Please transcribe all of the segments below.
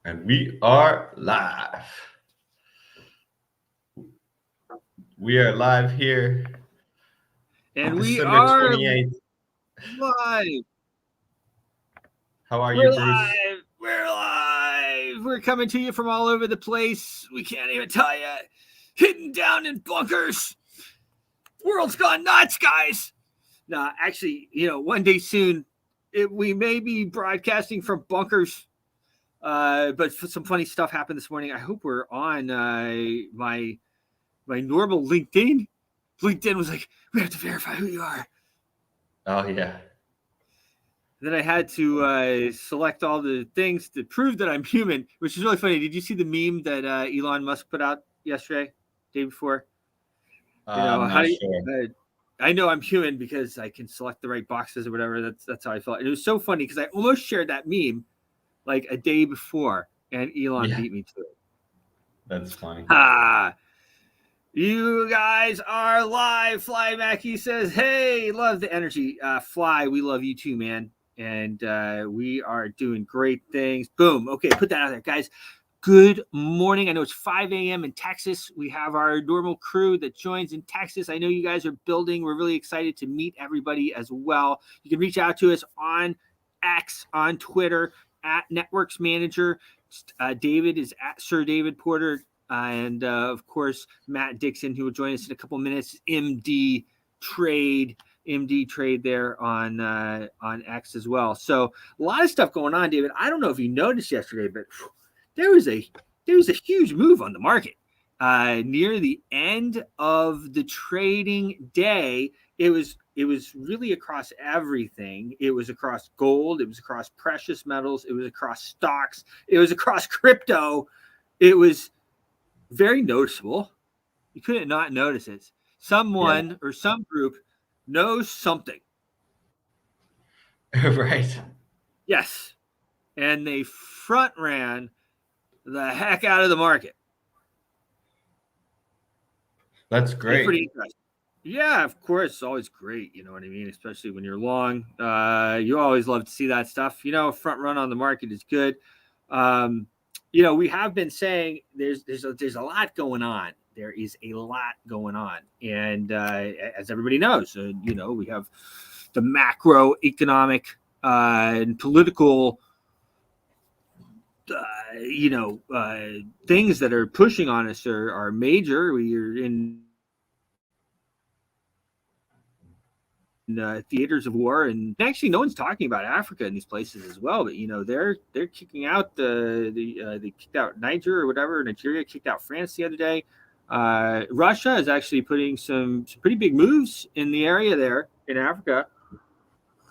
And we are live. We are live here, And we December are 28th. live. How are you, We're Bruce? live. We're live. We're coming to you from all over the place. We can't even tell you. Hidden down in bunkers. World's gone nuts, guys. Nah, actually, one day soon, we may be broadcasting from bunkers. But some funny stuff happened this morning. I hope we're on my normal LinkedIn. LinkedIn was like, we have to verify who you are. Oh, yeah. Then I had to select all the things to prove that I'm human, which is really funny. Did you see the meme that Elon Musk put out yesterday, day before? I'm How not do you, sure. I know I'm human because I can select the right boxes or whatever. That's how I felt. And it was so funny because I almost shared that meme like a day before, and Elon Yeah, beat me to it. that's funny. Ah, you guys are live. Fly Mackie says, "Hey, love the energy. Fly, we love you too, man." And we are doing great things. Boom. Okay, put that out there, guys. Good morning. I know it's 5 a.m. in Texas. We have our normal crew that joins in Texas. I know you guys are building. We're really excited to meet everybody as well. You can reach out to us on X, on Twitter, at Networks Manager. David is at Sir David Porter. And of course, Matt Dixon, who will join us in a couple minutes. MD Trade there on X as well. So a lot of stuff going on, David. I don't know if you noticed yesterday, but there was a huge move on the market near the end of the trading day. It was really across everything. It was across gold. It was across precious metals. It was across stocks. It was across crypto. It was very noticeable. You couldn't not notice it. Yeah, Someone or some group knows something. right. Yes. And they front ran the heck out of the market. That's It's great. pretty interesting. Yeah, of course. It's always great. You know what I mean? Especially when you're long. You always love to see that stuff. Front run on the market is good. Um, we have been saying there's a lot going on. There is a lot going on, and as everybody knows, we have the macroeconomic and political, things that are pushing on us are major. We're in theaters of war, and actually, no one's talking about Africa in these places as well. But they're kicking out they kicked out Niger or whatever. Nigeria kicked out France the other day. Russia is actually putting some pretty big moves in the area there in Africa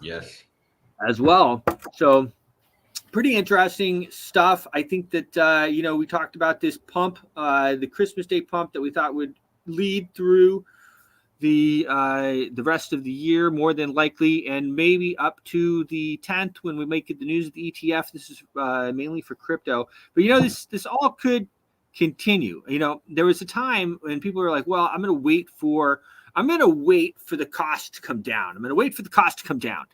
Yes. as well. So pretty interesting stuff. I think that we talked about this pump, the Christmas Day pump that we thought would lead through the rest of the year, more than likely, and maybe up to the 10th when we make it the news of the ETF. This is mainly for crypto, but this all could continue. There was a time when people were like, "Well, I'm going to wait for the cost to come down. I'm going to wait for the cost to come down."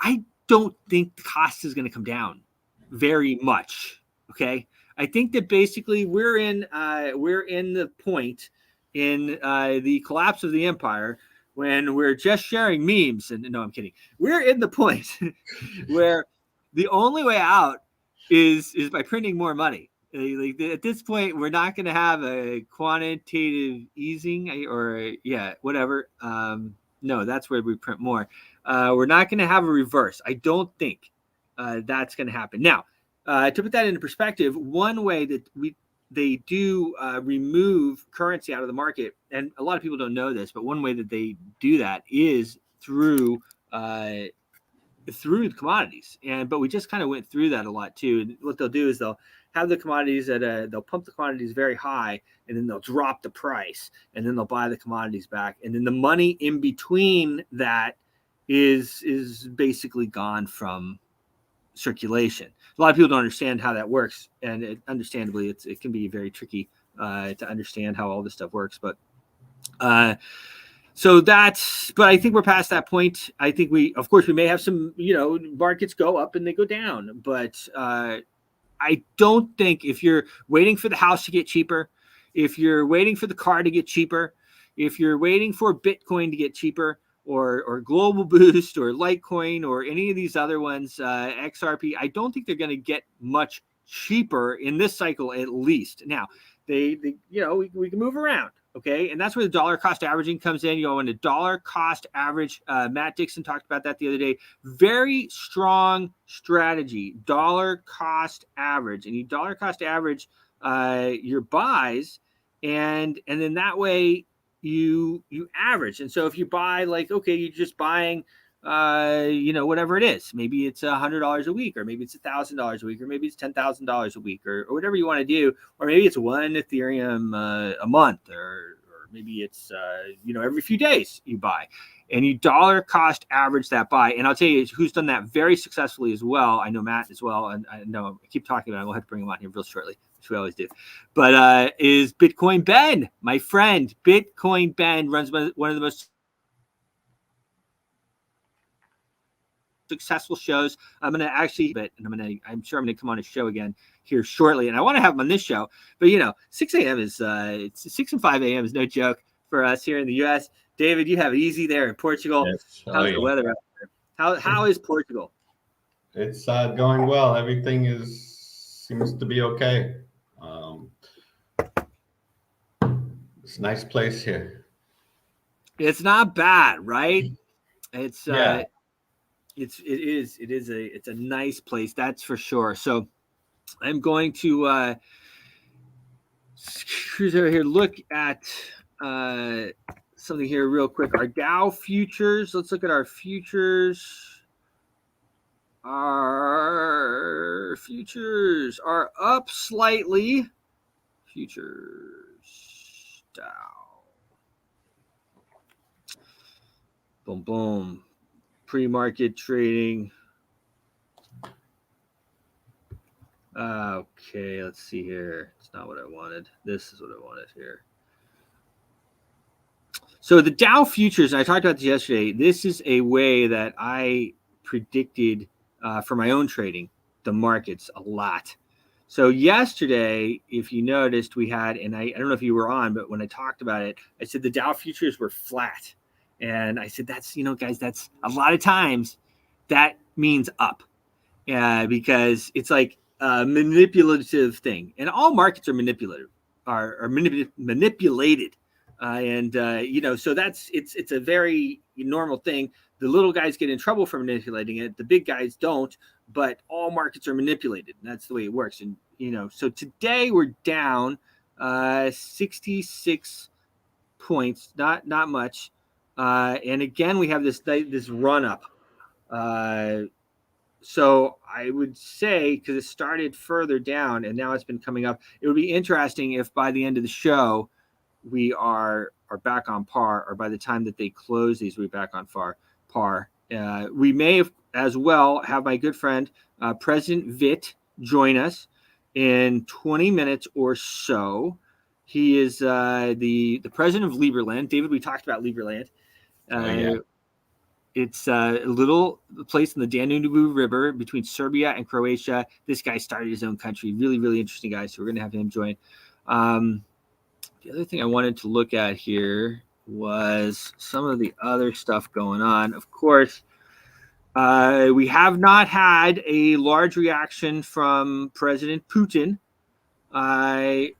I don't think the cost is going to come down very much. Okay, I think that basically we're in the point in the collapse of the empire when we're just sharing memes. And no, I'm kidding. We're in the point where the only way out is by printing more money. Like, at this point, we're not going to have a quantitative easing or whatever. No, that's where we print more. We're not going to have a reverse. I don't think that's going to happen. Now, to put that into perspective, one way that they do remove currency out of the market, and a lot of people don't know this, but one way that they do that is through the commodities. But we just kind of went through that a lot too. And what they'll do is they'll have the commodities they'll pump the commodities very high, and then they'll drop the price, and then they'll buy the commodities back, and then the money in between that is basically gone from circulation. A lot of people don't understand how that works, and understandably, it can be very tricky to understand how all this stuff works. But but I think we're past that point. I think of course, we may have some, markets go up and they go down, but I don't think if you're waiting for the house to get cheaper, if you're waiting for the car to get cheaper, if you're waiting for Bitcoin to get cheaper, or Global Boost or Litecoin or any of these other ones, XRP, I don't think they're going to get much cheaper in this cycle, at least. Now, they we can move around. Okay. And that's where the dollar cost averaging comes in. When a dollar cost average, Matt Dixon talked about that the other day. Very strong strategy, dollar cost average. And you dollar cost average your buys, and then that way you average. And so if you buy, like, okay, you're just buying whatever it is, maybe it's $100 a week, or maybe it's $1,000 a week, or maybe it's $10,000 a week, or whatever you want to do, or maybe it's one Ethereum a month, or maybe it's every few days you buy, and you dollar cost average that buy. And I'll tell you who's done that very successfully as well. I know Matt as well, and I know I keep talking about it. We'll have to bring him on here real shortly, which we always do. But is Bitcoin Ben, my friend. Bitcoin Ben runs one of the most successful shows. I'm going to actually, I'm sure I'm going to come on a show again here shortly, and I want to have him on this show. But 6 a.m. is it's 6 and 5 a.m. is no joke for us here in the U.S. David, you have it easy there in Portugal. Yes. How's the weather out there? How is Portugal? It's going well. Everything seems to be okay. It's a nice place here. It's not bad, right? It's Yeah. It's a nice place, that's for sure. So I'm going to cruise over here, look at something here real quick. Our Dow futures. Let's look at our futures. Our futures are up slightly. Futures Dow. Boom, boom. Pre-market trading. Okay, let's see here. It's not what I wanted. This is what I wanted here. So the Dow futures, I talked about this yesterday. This is a way that I predicted for my own trading the markets a lot. So yesterday, if you noticed, we had, and I don't know if you were on, but when I talked about it, I said the Dow futures were flat. And I said, that's, guys, that's a lot of times that means up, because it's like a manipulative thing. And all markets are manipulated. So it's a very normal thing. The little guys get in trouble for manipulating it. The big guys don't, but all markets are manipulated. And that's the way it works. And, so today we're down 66 points, not much. And again, we have this run up. So I would say, because it started further down and now it's been coming up, it would be interesting if by the end of the show we are back on par, or by the time that they close these, we're back on par. We may have as well have my good friend President Vitt join us in 20 minutes or so. He is the president of Liberland. David, we talked about Liberland. It's a little place in the Danube River between Serbia and Croatia. This guy started his own country. Really, really interesting guy. So we're going to have him join. The other thing I wanted to look at here was some of the other stuff going on. Of course, we have not had a large reaction from President Putin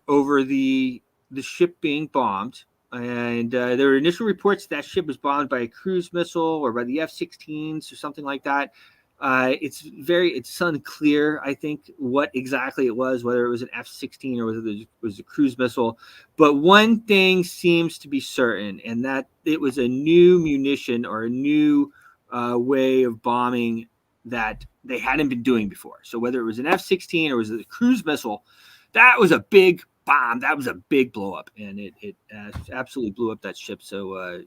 over the ship being bombed. And there were initial reports that ship was bombed by a cruise missile or by the F-16s or something like that. It's unclear, I think, what exactly it was, whether it was an F-16 or whether it was a cruise missile. But one thing seems to be certain, and that it was a new munition or a new way of bombing that they hadn't been doing before. So whether it was an F-16 or was it a cruise missile, that was a big bomb. That was a big blow up, and it absolutely blew up that ship. So, I'm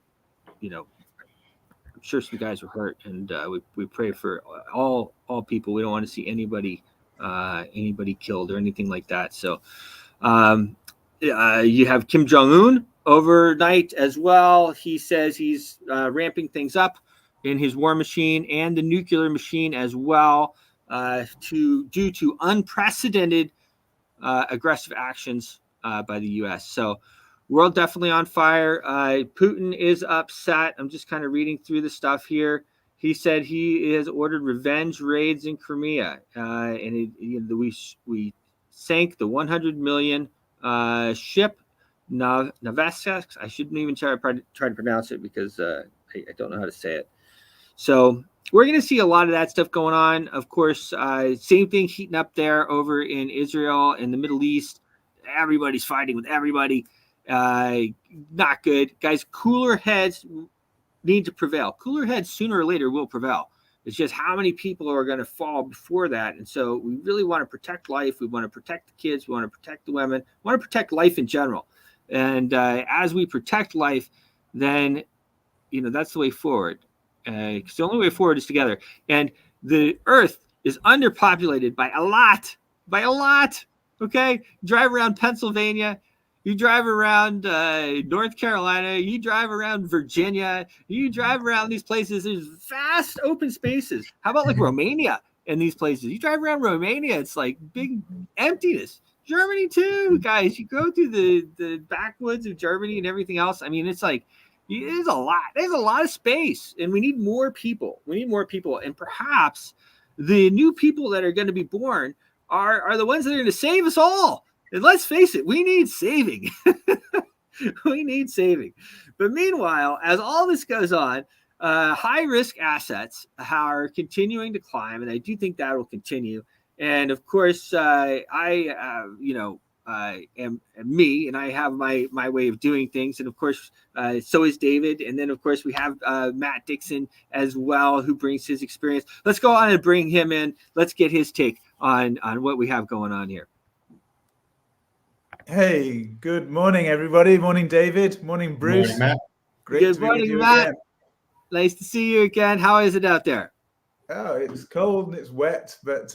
sure some guys were hurt, and we pray for all people. We don't want to see anybody killed or anything like that. So, you have Kim Jong-un overnight as well. He says he's ramping things up in his war machine and the nuclear machine as well. due to unprecedented aggressive actions by the U.S. So, world definitely on fire. Putin is upset. I'm just kind of reading through the stuff here. He said he has ordered revenge raids in Crimea, and we sank the 100 million ship Navaska. I shouldn't even try to pronounce it because I don't know how to say it. So we're going to see a lot of that stuff going on. Of course, same thing heating up there over in Israel and the Middle East. Everybody's fighting with everybody. Not good. Guys, cooler heads need to prevail. Cooler heads sooner or later will prevail. It's just how many people are going to fall before that. And so we really want to protect life. We want to protect the kids. We want to protect the women. We want to protect life in general. And as we protect life, then, that's the way forward. Because the only way forward is together. And the earth is underpopulated by a lot. Okay? Drive around Pennsylvania. You drive around North Carolina. You drive around Virginia. You drive around these places. There's vast open spaces. How about like Romania and these places? You drive around Romania. It's like big emptiness. Germany too, guys. You go through the backwoods of Germany and everything else. I mean, it's like, there's a lot of space, and we need more people. And perhaps the new people that are going to be born are the ones that are going to save us all. And let's face it, we need saving. But meanwhile, as all this goes on, high risk assets are continuing to climb, and I do think that will continue. And of course, I am me, and I have my way of doing things. And of course, so is David. And then of course we have Matt Dixon as well, who brings his experience. Let's go on and bring him in. Let's get his take on what we have going on here. Hey, good morning, everybody. Morning, David. Morning, Bruce. Morning, Matt. Great Good to be morning, with you Matt. again. Nice to see you again. How is it out there? Oh, it's cold and it's wet, but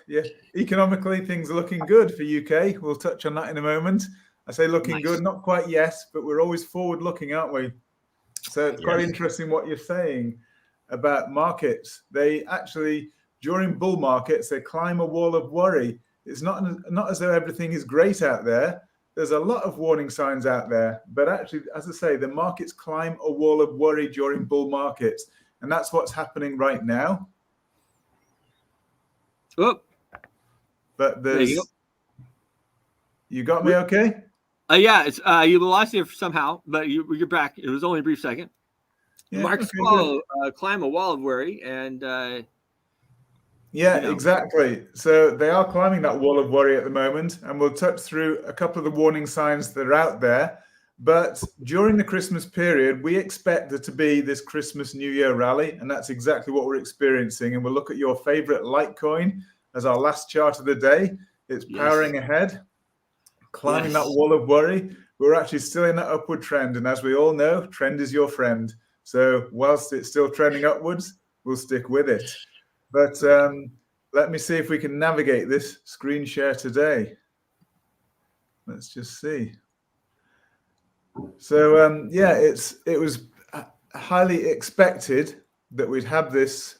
yeah, economically things are looking good for UK. We'll touch on that in a moment. I say looking Nice. good, not quite yes, but we're always forward looking, aren't we? So it's quite interesting what you're saying about markets. They actually, during bull markets, they climb a wall of worry. It's not as though everything is great out there. There's a lot of warning signs out there, but actually, as I say, the markets climb a wall of worry during bull markets. And that's what's happening right now. Oh, But there's, you got me okay? Yeah, it's you lost it somehow, but you're back. It was only a brief second. Yeah, Markets climb a wall of worry, and exactly. So they are climbing that wall of worry at the moment, and we'll touch through a couple of the warning signs that are out there. But during the Christmas period, we expect there to be this Christmas New Year rally, and that's exactly what we're experiencing. And we'll look at your favorite Litecoin as our last chart of the day. It's powering ahead, climbing that wall of worry. We're actually still in that upward trend, and as we all know, trend is your friend. So whilst it's still trending upwards, we'll stick with it. But let me see if we can navigate this screen share today. Let's just see. So it was highly expected that we'd have this,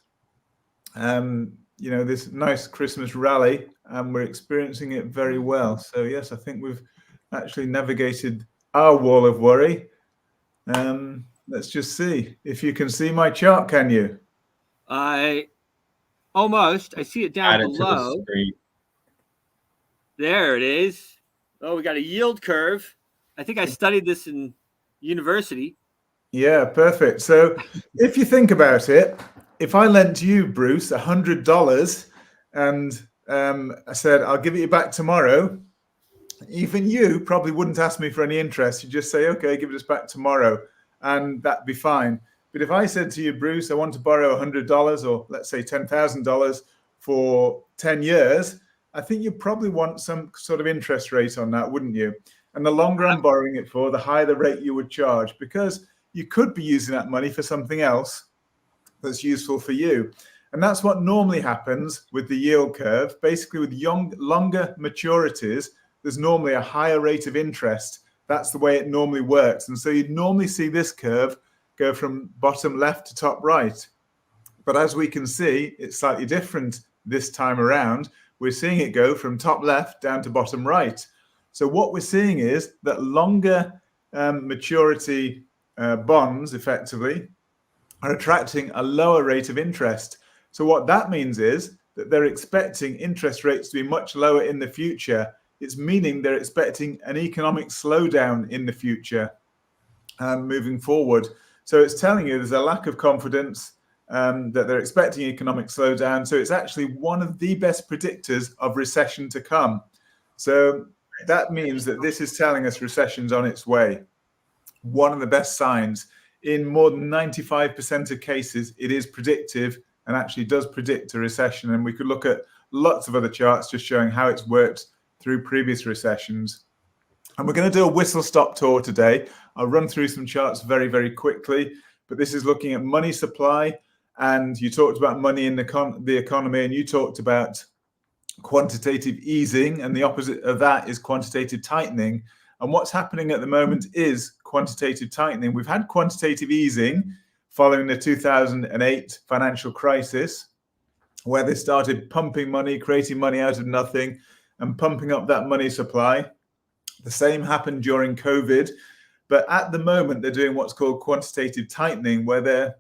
this nice Christmas rally, and we're experiencing it very well. So yes, I think we've actually navigated our wall of worry. Let's just see if you can see my chart. Can you? Almost. I see it down below. There it is. Oh, we got a yield curve. I think I studied this in university. Yeah, perfect. So if you think about it, if I lent you, Bruce, $100 and I said, I'll give it you back tomorrow, even you probably wouldn't ask me for any interest. You just say, okay, give it us back tomorrow, and that'd be fine. But if I said to you, Bruce, I want to borrow $100 or let's say $10,000 for 10 years, I think you probably want some sort of interest rate on that, wouldn't you? And the longer I'm borrowing it for, the higher the rate you would charge, because you could be using that money for something else that's useful for you. And that's what normally happens with the yield curve. Basically, with longer maturities, there's normally a higher rate of interest. That's the way it normally works. And so you'd normally see this curve go from bottom left to top right. But as we can see, it's slightly different this time around, we're seeing it go from top left down to bottom right. So what we're seeing is that longer maturity bonds effectively are attracting a lower rate of interest. So what that means is that they're expecting interest rates to be much lower in the future. It's meaning they're expecting an economic slowdown in the future moving forward. So it's telling you there's a lack of confidence, that they're expecting economic slowdown. So it's actually one of the best predictors of recession to come. So that means that this is telling us recession's on its way. One of the best signs. In more than 95% of cases, it is predictive and actually does predict a recession. And we could look at lots of other charts just showing how it's worked through previous recessions. And we're going to do a whistle-stop tour today. I'll run through some charts very, very quickly. But this is looking at money supply. And you talked about money in the economy, and you talked about quantitative easing. And the opposite of that is quantitative tightening. And what's happening at the moment is quantitative tightening. We've had quantitative easing following the 2008 financial crisis, where they started pumping money, creating money out of nothing, and pumping up that money supply. The same happened during COVID. But at the moment, they're doing what's called quantitative tightening, where they're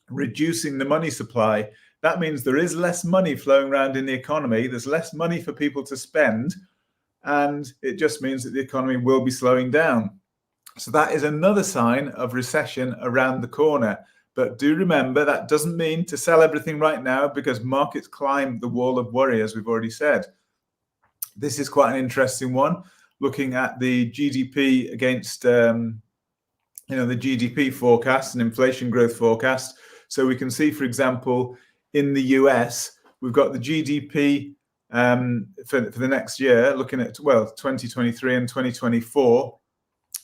reducing the money supply. That means there is less money flowing around in the economy. There's less money for people to spend. And it just means that the economy will be slowing down. So that is another sign of recession around the corner. But do remember, that doesn't mean to sell everything right now, because markets climb the wall of worry, as we've already said. This is quite an interesting one, looking at the GDP against the GDP forecast and inflation growth forecast. So we can see, for example, in the US, we've got the GDP for the next year, looking at 2023 and 2024.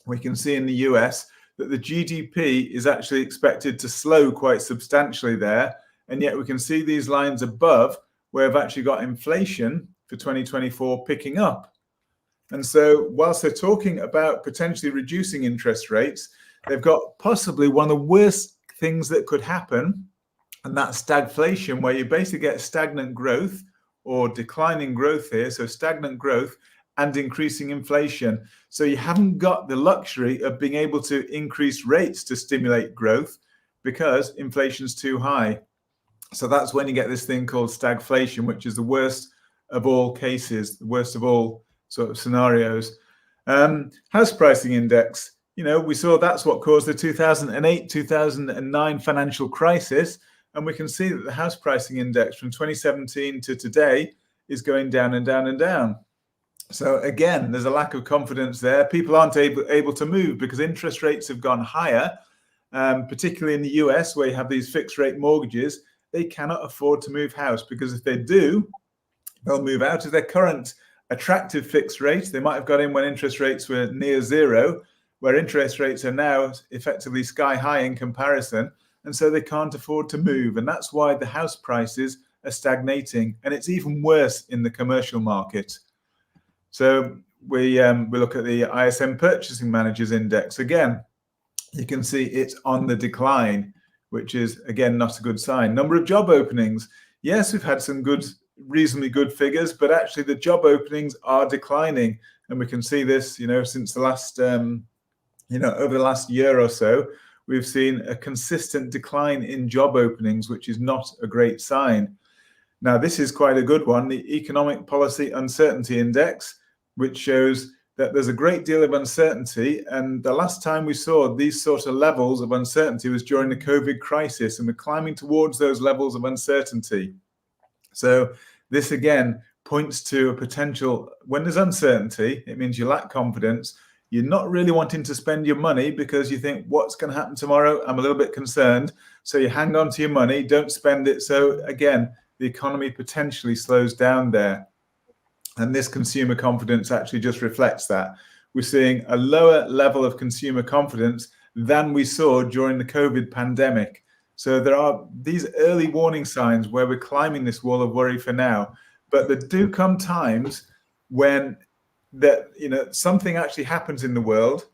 We can see in the US that the GDP is actually expected to slow quite substantially there. And yet we can see these lines above where we've actually got inflation for 2024 picking up. And so whilst they're talking about potentially reducing interest rates, they've got possibly one of the worst things that could happen, and that's stagflation, where you basically get stagnant growth or declining growth here. So stagnant growth and increasing inflation. So you haven't got the luxury of being able to increase rates to stimulate growth because inflation's too high. So that's when you get this thing called stagflation, which is the worst of all cases, the worst of all sort of scenarios. House pricing index, we saw that's what caused the 2008, 2009 financial crisis. And we can see that the house pricing index from 2017 to today is going down and down and down. So again, there's a lack of confidence there. People aren't able to move because interest rates have gone higher, particularly in the US, where you have these fixed rate mortgages. They cannot afford to move house, because if they do, they'll move out of their current attractive fixed rate. They might have got in when interest rates were near zero, where interest rates are now effectively sky high in comparison. And so they can't afford to move. And that's why the house prices are stagnating. And it's even worse in the commercial market. So we look at the ISM Purchasing Managers Index. Again, you can see it's on the decline, which is, again, not a good sign. Number of job openings. Yes, we've had some reasonably good figures, but actually the job openings are declining. And we can see this, since the last, over the last year or so, we've seen a consistent decline in job openings, which is not a great sign. Now, this is quite a good one, the Economic Policy Uncertainty Index, which shows that there's a great deal of uncertainty. And the last time we saw these sort of levels of uncertainty was during the COVID crisis, and we're climbing towards those levels of uncertainty. So this, again, points to a potential, when there's uncertainty, it means you lack confidence. You're not really wanting to spend your money because you think, what's going to happen tomorrow? I'm a little bit concerned. So you hang on to your money, don't spend it. So again, the economy potentially slows down there. And this consumer confidence actually just reflects that. We're seeing a lower level of consumer confidence than we saw during the COVID pandemic. So there are these early warning signs where we're climbing this wall of worry for now. But there do come times when something actually happens in the world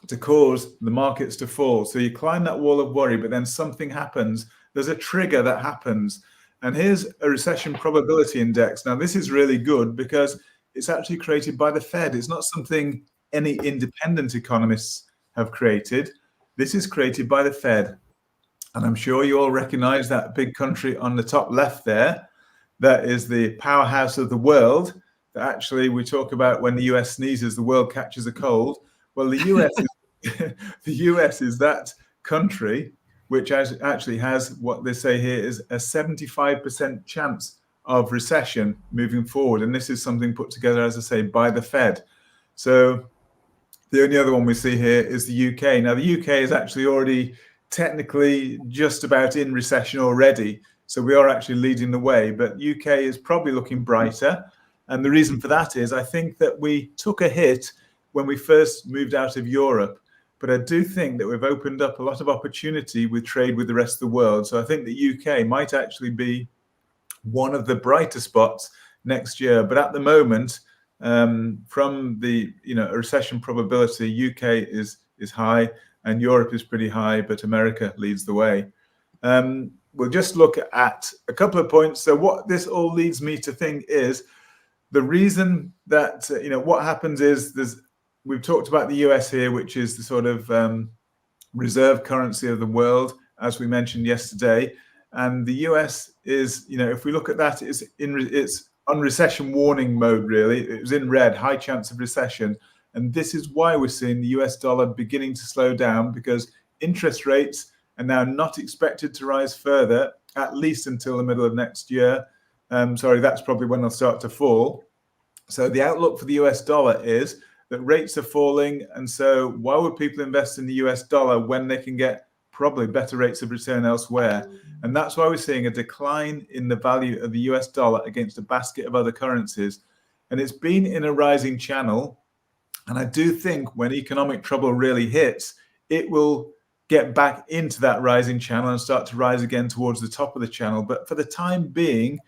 to cause the markets to fall. So you climb that wall of worry, but then something happens. There's a trigger that happens. And here's a recession probability index. Now, this is really good because it's actually created by the Fed. It's not something any independent economists have created. This is created by the Fed. And I'm sure you all recognize that big country on the top left there. That is the powerhouse of the world. That actually we talk about when the US sneezes, the world catches a cold. Well, the US the US is that country which actually has what they say here is a 75% chance of recession moving forward. And this is something put together, as I say, by the Fed. So the only other one we see here is the UK. Now, the UK is actually already technically just about in recession already. So we are actually leading the way, but UK is probably looking brighter. And the reason for that is I think that we took a hit when we first moved out of Europe. But I do think that we've opened up a lot of opportunity with trade with the rest of the world. So I think the UK might actually be one of the brighter spots next year. But at the moment, from the a recession probability, UK is high and Europe is pretty high, but America leads the way. We'll just look at a couple of points. So what this all leads me to think is the reason that what happens is we've talked about the US here, which is the sort of reserve currency of the world, as we mentioned yesterday. And the US is, if we look at that, it's on recession warning mode, really. It was in red, high chance of recession. And this is why we're seeing the US dollar beginning to slow down, because interest rates are now not expected to rise further, at least until the middle of next year. That's probably when they'll start to fall. So the outlook for the US dollar is that rates are falling. And so why would people invest in the US dollar when they can get probably better rates of return elsewhere? And that's why we're seeing a decline in the value of the US dollar against a basket of other currencies. And it's been in a rising channel. And I do think when economic trouble really hits, it will get back into that rising channel and start to rise again towards the top of the channel. But for the time being,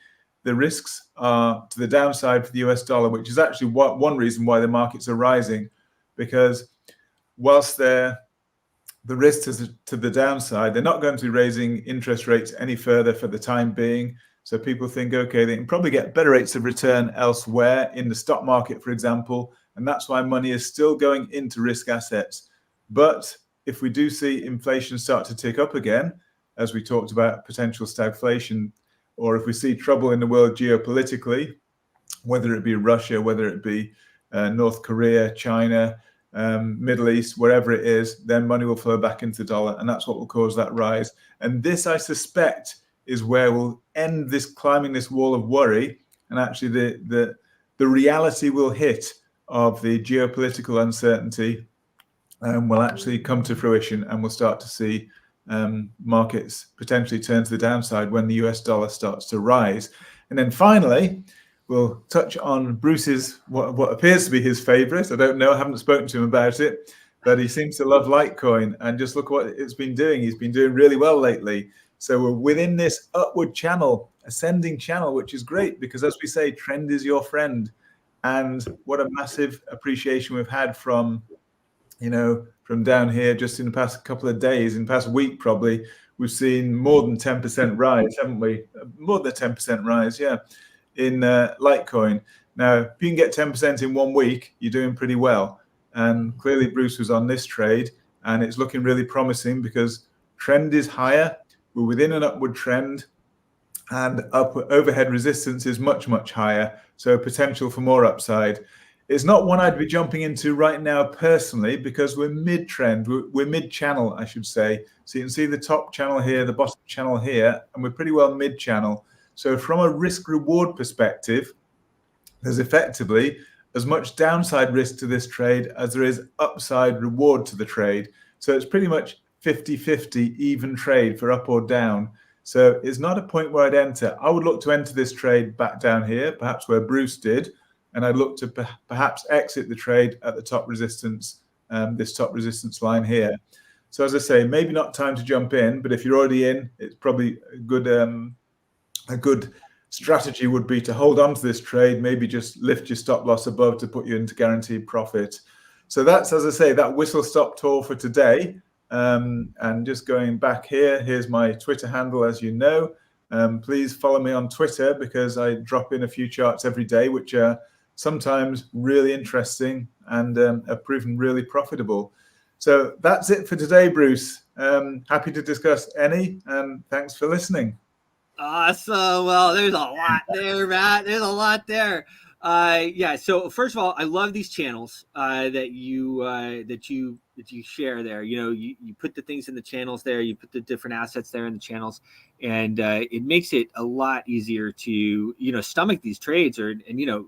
the risks are to the downside for the US dollar, which is actually one reason why the markets are rising, because whilst the risks to the downside, they're not going to be raising interest rates any further for the time being. So people think, okay, they can probably get better rates of return elsewhere in the stock market, for example, and that's why money is still going into risk assets. But if we do see inflation start to tick up again, as we talked about potential stagflation, or if we see trouble in the world geopolitically, whether it be Russia, whether it be North Korea, China, Middle East, wherever it is, then money will flow back into the dollar, and that's what will cause that rise. And this, I suspect, is where we'll end this climbing this wall of worry, and actually the reality will hit of the geopolitical uncertainty will actually come to fruition, and we'll start to see markets potentially turn to the downside when the US dollar starts to rise. And then finally, we'll touch on Bruce's, what appears to be his favorite. I don't know, I haven't spoken to him about it, but he seems to love Litecoin, and just look what it's been doing. He's been doing really well lately. So we're within this upward channel, ascending channel, which is great because, as we say, trend is your friend. And what a massive appreciation we've had from down here just in the past couple of days, in the past week probably. We've seen more than 10% rise, haven't we? More than a 10% rise, yeah, in Litecoin. Now, if you can get 10% in 1 week, you're doing pretty well. And clearly Bruce was on this trade, and it's looking really promising because trend is higher. We're within an upward trend, and overhead resistance is much, much higher. So potential for more upside. It's not one I'd be jumping into right now personally, because we're mid-trend, we're mid-channel, I should say. So you can see the top channel here, the bottom channel here, and we're pretty well mid-channel. So from a risk-reward perspective, there's effectively as much downside risk to this trade as there is upside reward to the trade. So it's pretty much 50-50 even trade for up or down. So it's not a point where I'd enter. I would look to enter this trade back down here, perhaps where Bruce did, and I'd look to perhaps exit the trade at the top resistance, this top resistance line here. So as I say, maybe not time to jump in, but if you're already in, it's probably a good strategy would be to hold on to this trade, maybe just lift your stop loss above to put you into guaranteed profit. So that's, as I say, that whistle stop tour for today. And just going back here, here's my Twitter handle, as you know. Please follow me on Twitter because I drop in a few charts every day, which are sometimes really interesting and are proven really profitable. So that's it for today, Bruce. Happy to discuss any, and thanks for listening. Awesome. Well, there's a lot there, Matt. There's a lot there. Yeah. So first of all, I love these channels that you share there. You put the things in the channels there. You put the different assets there in the channels, and it makes it a lot easier to stomach these trades. And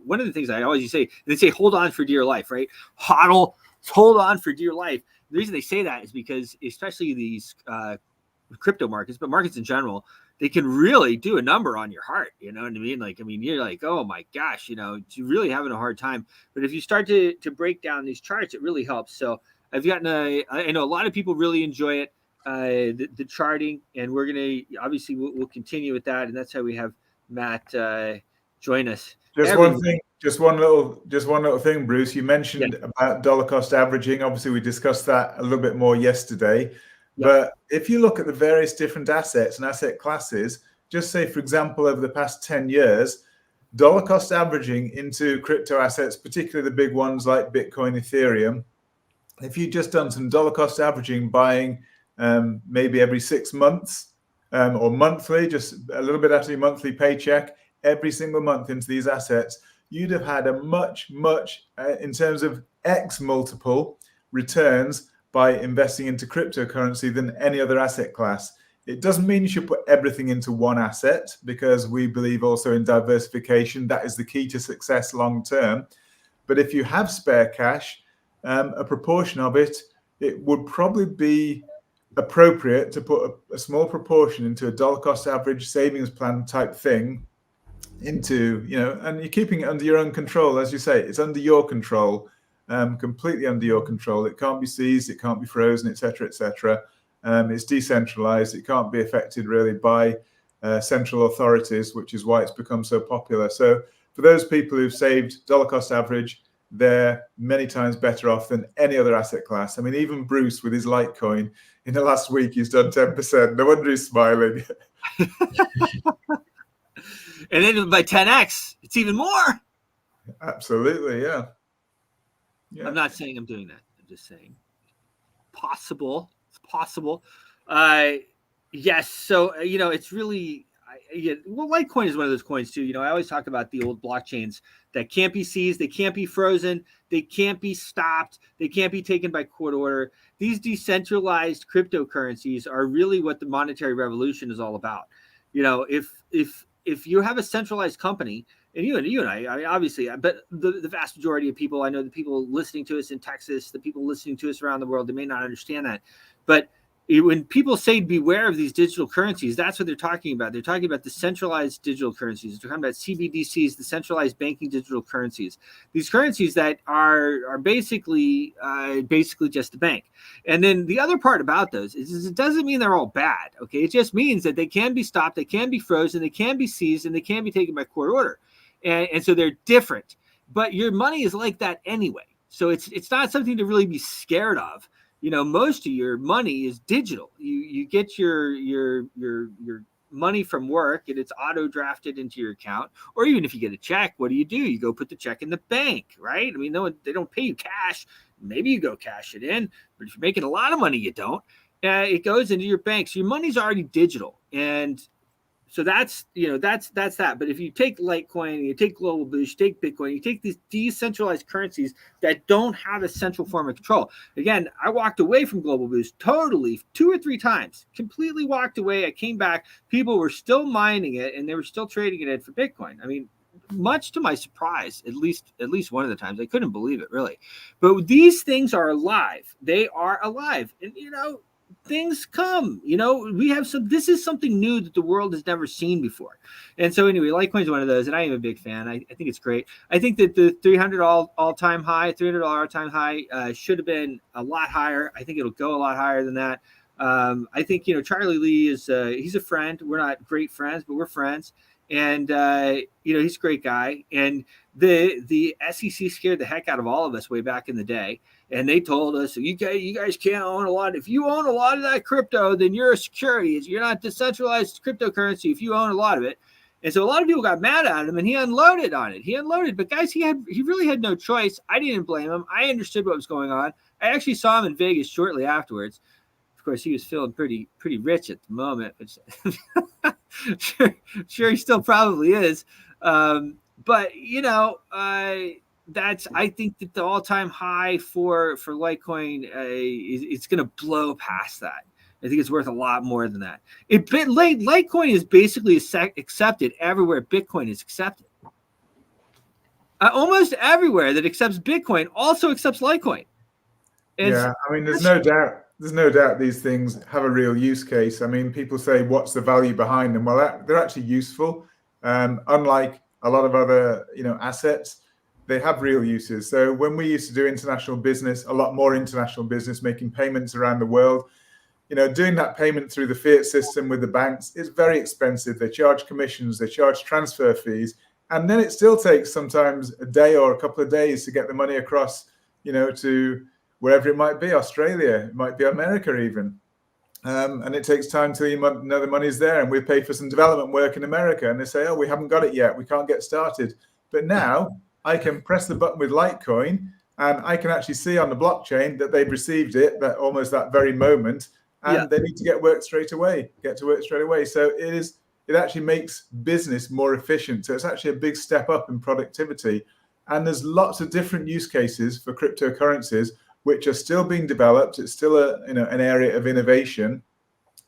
one of the things I always say, they say hold on for dear life, right? Hodl, hold on for dear life. The reason they say that is because especially these crypto markets, but markets in general, they can really do a number on your heart. You know what I mean? You're like, oh my gosh, you're really having a hard time. But if you start to break down these charts, it really helps. So I know a lot of people really enjoy it, the charting, and we're going to, obviously we'll continue with that. And that's how we have Matt join us. Just one little thing, Bruce. You mentioned about dollar cost averaging. Obviously, we discussed that a little bit more yesterday. But if you look at the various different assets and asset classes, just say, for example, over the past 10 years, dollar cost averaging into crypto assets, particularly the big ones like Bitcoin, Ethereum, if you've just done some dollar cost averaging, buying maybe every 6 months or monthly, just a little bit after your monthly paycheck, every single month into these assets, you'd have had a much, in terms of X multiple returns by investing into cryptocurrency than any other asset class. It doesn't mean you should put everything into one asset, because we believe also in diversification. That is the key to success long term. But if you have spare cash, a proportion of it, it would probably be appropriate to put a small proportion into a dollar cost average savings plan type thing into, and you're keeping it under your own control. As you say, it's under your control. Completely under your control. It can't be seized, it can't be frozen, etc., etc. It's decentralized. It can't be affected really by central authorities, which is why it's become so popular. So for those people who've saved dollar cost average, they're many times better off than any other asset class. I mean, even Bruce with his Litecoin, in the last week, he's done 10%. No wonder he's smiling. And then by 10x, it's even more. Absolutely, yeah. I'm not saying I'm doing that. I'm just saying possible. It's possible. Yes. So, it's really, Litecoin is one of those coins too. I always talk about the old blockchains that can't be seized. They can't be frozen. They can't be stopped. They can't be taken by court order. These decentralized cryptocurrencies are really what the monetary revolution is all about. If you have a centralized company, and you and I obviously, but the vast majority of people, I know the people listening to us in Texas, the people listening to us around the world, they may not understand that. But when people say beware of these digital currencies, that's what they're talking about. They're talking about the centralized digital currencies. They're talking about CBDCs, the centralized banking digital currencies. These currencies that are basically just the bank. And then the other part about those is it doesn't mean they're all bad. Okay, it just means that they can be stopped, they can be frozen, they can be seized, and they can be taken by court order. And so they're different. But your money is like that anyway. So it's not something to really be scared of. Most of your money is digital. You get your money from work and it's auto drafted into your account. Or even if you get a check, what do? You go put the check in the bank, right? I mean, they don't pay you cash. Maybe you go cash it in, but if you're making a lot of money, you don't. It goes into your bank. So your money's already digital. And so that's that. But if you take Litecoin, you take Global Boost, you take Bitcoin, you take these decentralized currencies that don't have a central form of control. Again, I walked away from Global Boost totally 2 or 3 times, completely walked away. I came back. People were still mining it and they were still trading it for Bitcoin. I mean, much to my surprise, at least one of the times, I couldn't believe it really. But these things are alive. They are alive. And, things come, we have this is something new that the world has never seen before. And so anyway, Litecoin is one of those, and I am a big fan. I think it's great. I think that the $300 all-time high should have been a lot higher. I think it'll go a lot higher than that. I think, Charlie Lee is, he's a friend. We're not great friends, but we're friends. And he's a great guy. And the SEC scared the heck out of all of us way back in the day. And they told us, you guys can't own a lot. If you own a lot of that crypto, then you're a security. You're not decentralized cryptocurrency if you own a lot of it. And so a lot of people got mad at him, and he unloaded on it. But guys, he really had no choice. I didn't blame him. I understood what was going on. I actually saw him in Vegas shortly afterwards. Of course, he was feeling pretty rich at the moment, which sure he still probably is. But I think that the all-time high for Litecoin, it's going to blow past that. I think it's worth a lot more than that. Litecoin is basically accepted everywhere Bitcoin is accepted. Almost everywhere that accepts Bitcoin also accepts Litecoin. Yeah, I mean, there's no doubt these things have a real use case. I mean, people say, what's the value behind them? Well, they're actually useful. Unlike a lot of other, assets, they have real uses. So when we used to do international business, a lot more international business, making payments around the world, doing that payment through the fiat system with the banks is very expensive. They charge commissions, they charge transfer fees, and then it still takes sometimes a day or a couple of days to get the money across, to wherever it might be, Australia, it might be America even. And it takes time till you know the money's there, and we pay for some development work in America, and they say, oh, we haven't got it yet, we can't get started. But now I can press the button with Litecoin, and I can actually see on the blockchain that they've received it almost that very moment, and they need to get to work straight away. So it actually makes business more efficient. So it's actually a big step up in productivity. And there's lots of different use cases for cryptocurrencies which are still being developed. It's still an area of innovation.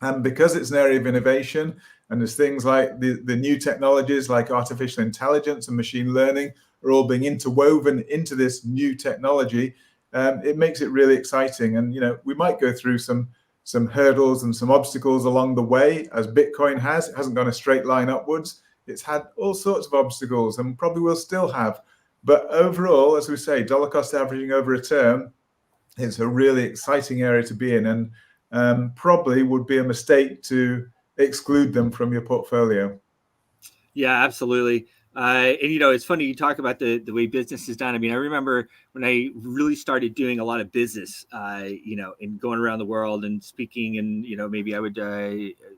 And because it's an area of innovation, and there's things like the new technologies like artificial intelligence and machine learning are all being interwoven into this new technology, it makes it really exciting. And we might go through some hurdles and some obstacles along the way, as Bitcoin has. It hasn't gone a straight line upwards. It's had all sorts of obstacles and probably will still have. But overall, as we say, dollar cost averaging over a term, it's a really exciting area to be in, and probably would be a mistake to exclude them from your portfolio. Yeah, absolutely. And it's funny you talk about the way business is done. I mean, I remember when I really started doing a lot of business, and going around the world and speaking, and maybe I would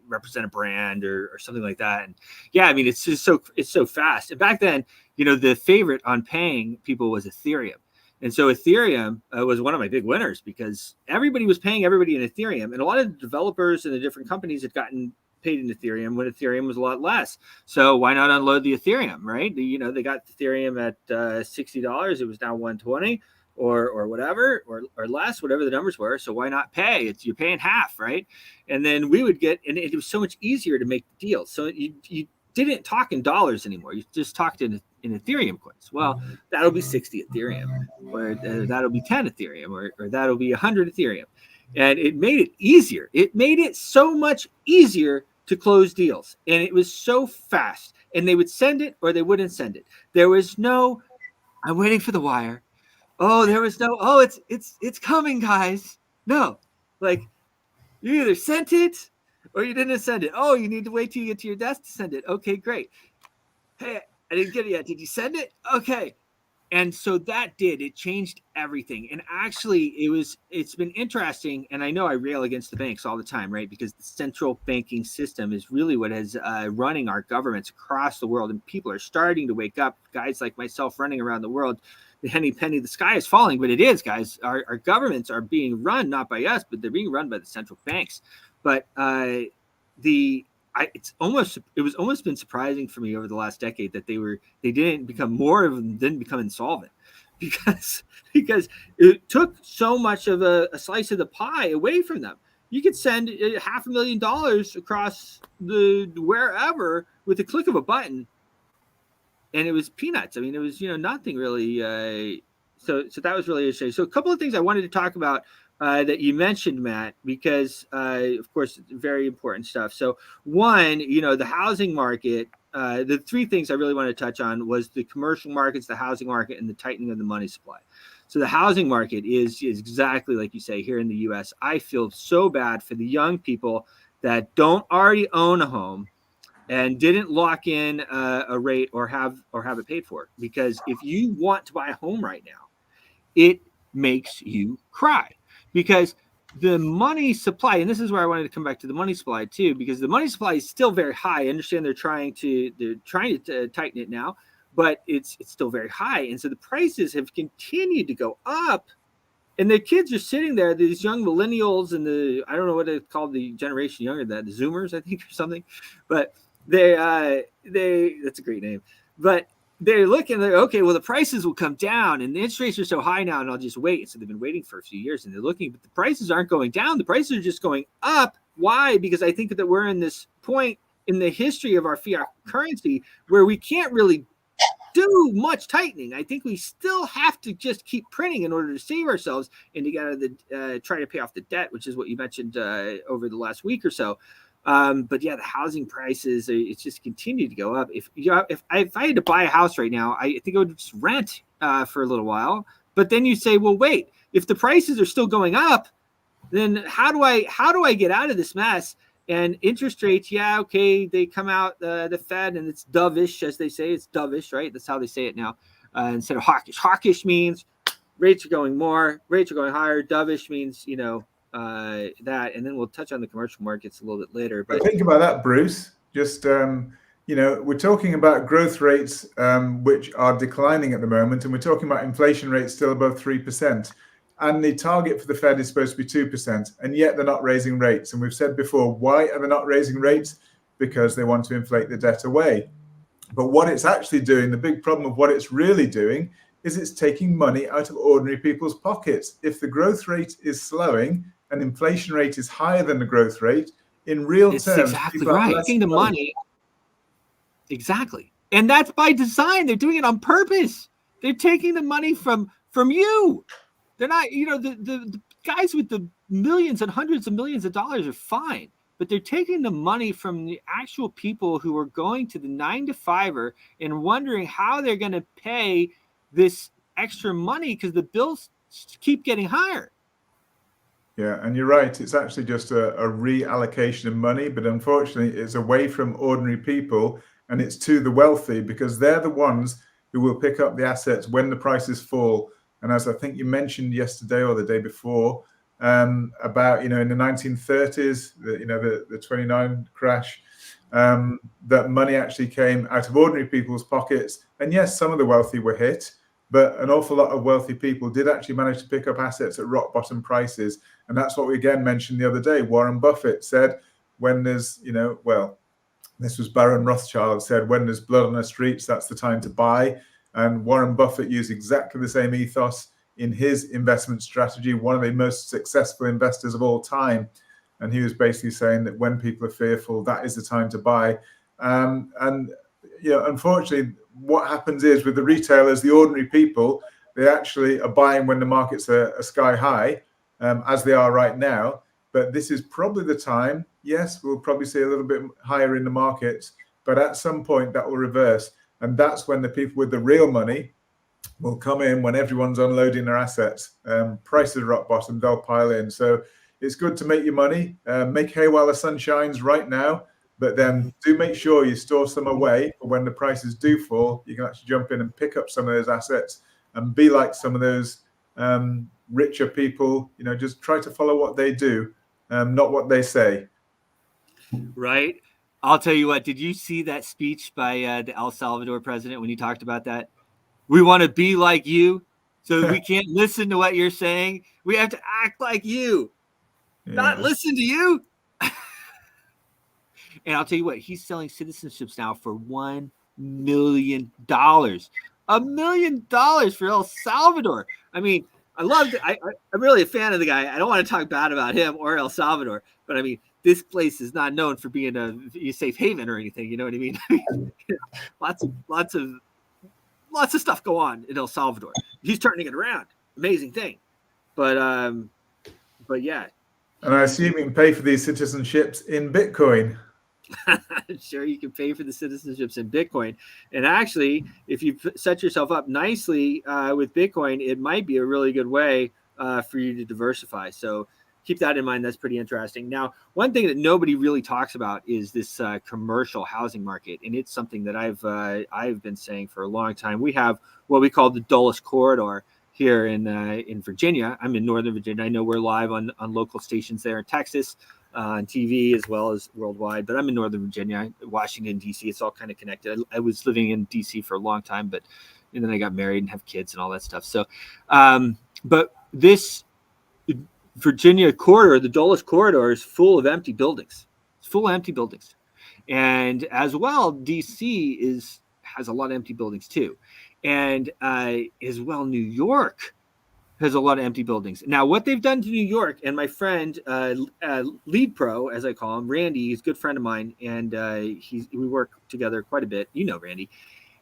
represent a brand or something like that. And yeah, I mean, it's so fast. And back then, the favorite on paying people was Ethereum. And so Ethereum was one of my big winners because everybody was paying everybody in Ethereum, and a lot of the developers and the different companies had gotten paid in Ethereum when Ethereum was a lot less. So why not unload the Ethereum, right? They got Ethereum at $60. It was now $120 or whatever, or less, whatever the numbers were. So why not pay? You're paying half, right? And then we would get, and it was so much easier to make deals. So you didn't talk in dollars anymore. You just talked in Ethereum coins. Well, that'll be 60 Ethereum, or that'll be 10 Ethereum, or that'll be 100 Ethereum. And it made it easier. It made it so much easier to close deals. And it was so fast. And they would send it or they wouldn't send it. There was no, I'm waiting for the wire. Oh, there was no, oh, it's coming, guys. No, like you either sent it or you didn't send it. Oh, you need to wait till you get to your desk to send it. Okay, great. Hey, I didn't get it yet. Did you send it? Okay. And so it changed everything. And actually it's been interesting. And I know I rail against the banks all the time, right? Because the central banking system is really what is running our governments across the world. And people are starting to wake up. Guys like myself running around the world, the henny penny, the sky is falling, but it is, guys. Our governments are being run, not by us, but they're being run by the central banks. But it was almost been surprising for me over the last decade that they didn't become insolvent because it took so much of a slice of the pie away from them. You could send $500,000 across the wherever with the click of a button, and it was peanuts. I mean, it was nothing really. So that was really interesting. So a couple of things I wanted to talk about that you mentioned, Matt, because of course, very important stuff. So one, the housing market, the three things I really wanted to touch on was the commercial markets, the housing market, and the tightening of the money supply. So the housing market is exactly like you say here in the US. I feel so bad for the young people that don't already own a home and didn't lock in a rate or have it paid for. Because if you want to buy a home right now, it makes you cry, because the money supply, and this is where I wanted to come back to the money supply too, because the money supply is still very high. I understand they're trying to tighten it now, but it's still very high, and so the prices have continued to go up. And the kids are sitting there, these young millennials and I don't know what it's called, the generation younger than that, the Zoomers, I think, or something. But that's a great name. But they're looking, they're okay, well, the prices will come down and the interest rates are so high now, and I'll just wait. And so they've been waiting for a few years, and they're looking, but the prices aren't going down. The prices are just going up. Why? Because I think that we're in this point in the history of our fiat currency where we can't really do much tightening. I think we still have to just keep printing in order to save ourselves and to get out of the try to pay off the debt, which is what you mentioned over the last week or so. But yeah, the housing prices, it's just continued to go up. If I had to buy a house right now, I think I would just rent for a little while. But then you say, well, wait, if the prices are still going up, then how do I get out of this mess? And interest rates, yeah, okay, they come out, the Fed, and it's dovish, as they say. It's dovish, right? That's how they say it now, instead of hawkish. Hawkish means rates are going higher. Dovish means, that. And then we'll touch on the commercial markets a little bit later. But think about that, Bruce. Just, we're talking about growth rates which are declining at the moment, and we're talking about inflation rates still above 3%. And the target for the Fed is supposed to be 2%, and yet they're not raising rates. And we've said before, why are they not raising rates? Because they want to inflate the debt away. But what it's actually doing, the big problem of what it's really doing, is it's taking money out of ordinary people's pockets. If the growth rate is slowing and inflation rate is higher than the growth rate, in real terms, exactly right. Taking the money. Exactly. And that's by design. They're doing it on purpose. They're taking the money from you. They're not, the guys with the millions and hundreds of millions of dollars are fine, but they're taking the money from the actual people who are going to the 9-to-5er and wondering how they're going to pay this extra money because the bills keep getting higher. Yeah, and you're right. It's actually just a reallocation of money, but unfortunately, it's away from ordinary people and it's to the wealthy, because they're the ones who will pick up the assets when the prices fall. And as I think you mentioned yesterday or the day before, about, in the 1930s, the 29 crash, that money actually came out of ordinary people's pockets. And yes, some of the wealthy were hit, but an awful lot of wealthy people did actually manage to pick up assets at rock bottom prices. And that's what we again mentioned the other day. Warren Buffett said, when there's, this was Baron Rothschild said, when there's blood on the streets, that's the time to buy. And Warren Buffett used exactly the same ethos in his investment strategy, one of the most successful investors of all time. And he was basically saying that when people are fearful, that is the time to buy. Unfortunately, what happens is with the retailers, the ordinary people, they actually are buying when the markets are sky high, as they are right now. But this is probably the time. Yes, we'll probably see a little bit higher in the markets, but at some point that will reverse. And that's when the people with the real money will come in, when everyone's unloading their assets. Prices are rock bottom, they'll pile in. So it's good to make your money, make hay while the sun shines right now, but then do make sure you store some away for when the prices do fall. You can actually jump in and pick up some of those assets and be like some of those richer people. Just try to follow what they do, not what they say. Right. I'll tell you what, did you see that speech by the El Salvador president when he talked about that? We want to be like you, so we can't listen to what you're saying. We have to act like you, not listen to you. And I'll tell you what, he's selling citizenships now for $1 million. $1 million for El Salvador. I mean, I loved it. I'm really a fan of the guy. I don't want to talk bad about him or El Salvador, but I mean, this place is not known for being a safe haven or anything. You know what I mean? Lots of stuff go on in El Salvador. He's turning it around. Amazing thing. But yeah. And I assume you can pay for these citizenships in Bitcoin. Sure, you can pay for the citizenships in Bitcoin. And actually, if you set yourself up nicely with Bitcoin, it might be a really good way for you to diversify. So keep that in mind. That's pretty interesting. Now, one thing that nobody really talks about is this commercial housing market, and it's something that I've been saying for a long time. We have what we call the Dulles Corridor here in Virginia. I'm in Northern Virginia. I know we're live on local stations there in Texas, on TV as well as worldwide. But I'm in Northern Virginia, Washington D.C. It's all kind of connected. I was living in D.C. for a long time, but and then I got married and have kids and all that stuff. So, but this Virginia corridor, the Dulles Corridor, is full of empty buildings. It's full of empty buildings, and as well, DC has a lot of empty buildings too, and as well, New York has a lot of empty buildings. Now, what they've done to New York, and my friend, Lead Pro, as I call him, Randy, he's a good friend of mine, and we work together quite a bit. You know, Randy.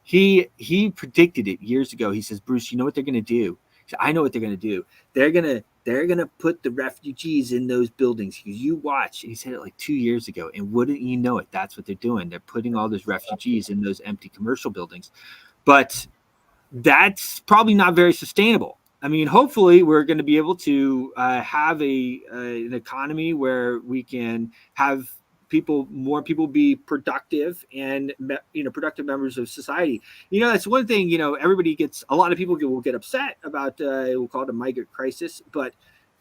He predicted it years ago. He says, Bruce, you know what they're going to do? Said, I know what they're going to do. They're gonna put the refugees in those buildings. You watch. And he said it like 2 years ago, and wouldn't you know it? That's what they're doing. They're putting all those refugees in those empty commercial buildings, but that's probably not very sustainable. I mean, hopefully, we're going to be able to have an economy where we can have more people be productive and productive members of society. That's one thing. A lot of people will get upset about. We'll call it a migrant crisis, but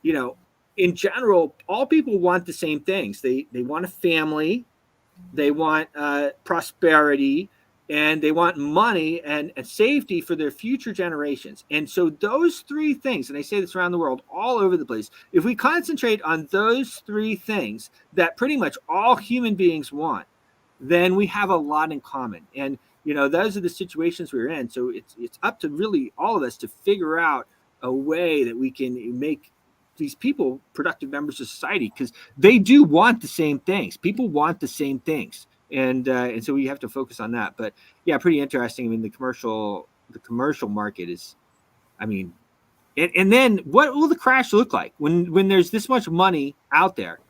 in general, all people want the same things. They want a family, they want prosperity, and they want money and safety for their future generations. And so those three things, and I say this around the world, all over the place, if we concentrate on those three things that pretty much all human beings want, then we have a lot in common. And, those are the situations we're in. So it's up to really all of us to figure out a way that we can make these people productive members of society, because they do want the same things. People want the same things. And so we have to focus on that. But yeah, pretty interesting. I mean, the commercial market is, and then what will the crash look like when there's this much money out there?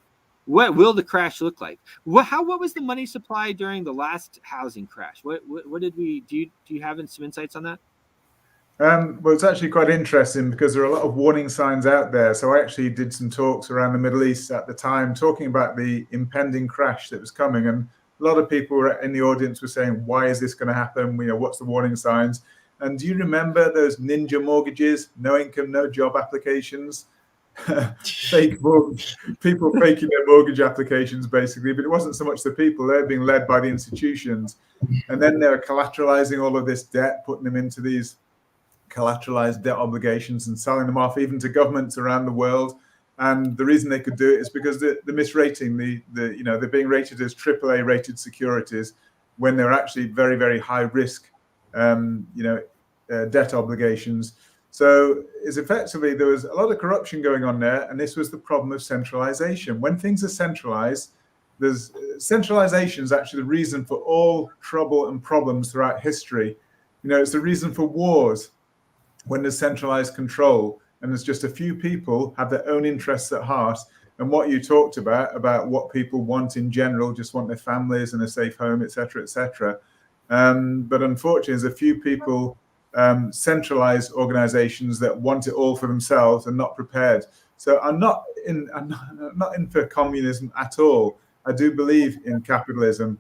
What will the crash look like? What was the money supply during the last housing crash? What did we do? Do you have some insights on that? Well, it's actually quite interesting because there are a lot of warning signs out there. So I actually did some talks around the Middle East at the time, talking about the impending crash that was coming, and a lot of people in the audience were saying, why is this going to happen? What's the warning signs? And do you remember those ninja mortgages, no income, no job applications? Fake mortgage, people faking their mortgage applications, basically. But it wasn't so much the people, they're being led by the institutions. And then they're collateralizing all of this debt, putting them into these collateralized debt obligations and selling them off even to governments around the world. And the reason they could do it is because the misrating, they're being rated as AAA rated securities when they're actually very, very high risk, debt obligations. So it's effectively, there was a lot of corruption going on there. And this was the problem of centralization. When things are centralized, centralization is actually the reason for all trouble and problems throughout history. It's the reason for wars when there's centralized control. And there's just a few people have their own interests at heart. And what you talked about what people want in general, just want their families and a safe home, et cetera, et cetera. But unfortunately, there's a few people, centralized organizations that want it all for themselves and not prepared. So I'm not in for communism at all. I do believe in capitalism,